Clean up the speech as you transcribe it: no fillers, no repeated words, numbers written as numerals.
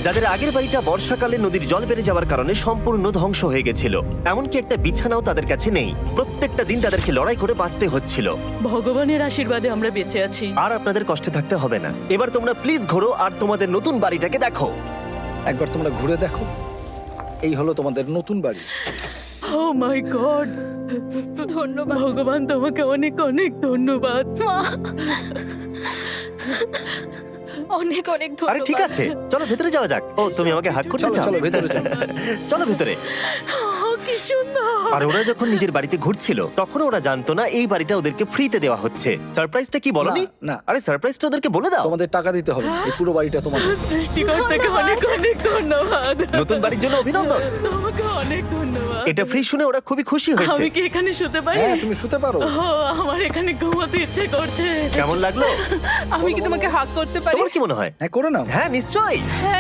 যাদের আগের বাড়িটা বর্ষাকালে নদীর জল বেড়ে যাওয়ার কারণে সম্পূর্ণ ধ্বংস হয়ে গেছিল। এমনকি একটা বিছানাও তাদের কাছে নেই। প্রত্যেকটা দিন তাদেরকে লড়াই করে বাঁচতে হচ্ছিল। ভগবানের আশীর্বাদে আমরা বেঁচে আছি। আর আপনাদের কষ্টে থাকতে হবে না। এবার তোমরা প্লিজ ঘোরো আর তোমাদের নতুন বাড়িটাকে দেখো। একবার তোমরা ঘুরে দেখো, এই হলো তোমাদের নতুন বাড়ি। ও মাই গড, ধন্যবাদ ভগবান তোমাকে অনেক অনেক ধন্যবাদ। মা। অনেক অনেক আরে ধন্যবাদ। ঠিক আছে, চলো ভেতরে যাওয়া যাক। ও তুমি আমাকে হাত করতে চলো চাও? চলো ভেতরে চলো। চলো ভেতরে। ও, কি সুন্দর। আর ওরা যখন নিজের বাড়িতে ঘুরছিল তখন ওরা জানতো না এই বাড়িটা ওদেরকে ফ্রিতে দেওয়া হচ্ছে। সারপ্রাইজটা কি বলনি? না, না। আরে সারপ্রাইজটা ওদেরকে বলে দাও। তোমাদের টাকা দিতে হবে, এই পুরো বাড়িটা তোমাদের। সৃষ্টিকর্তাকে অনেক অনেক ধন্যবাদ। নতুন বাড়ির জন্য অভিনন্দন। তোমাকে অনেক ধন্যবাদ। এটা ফ্রি শুনে ওরা খুবই খুশি হয়েছে। আমি কি এখানে শুতে পারি? হ্যাঁ তুমি শুতে পারো। ও, আমার এখানে ঘুমোতে ইচ্ছে করছে। কেমন লাগলো? আমি কি তোমাকে হাক করতে পারি? তোমার কি মনে হয়? হ্যাঁ করে নাও। হ্যাঁ নিশ্চয়ই। হ্যাঁ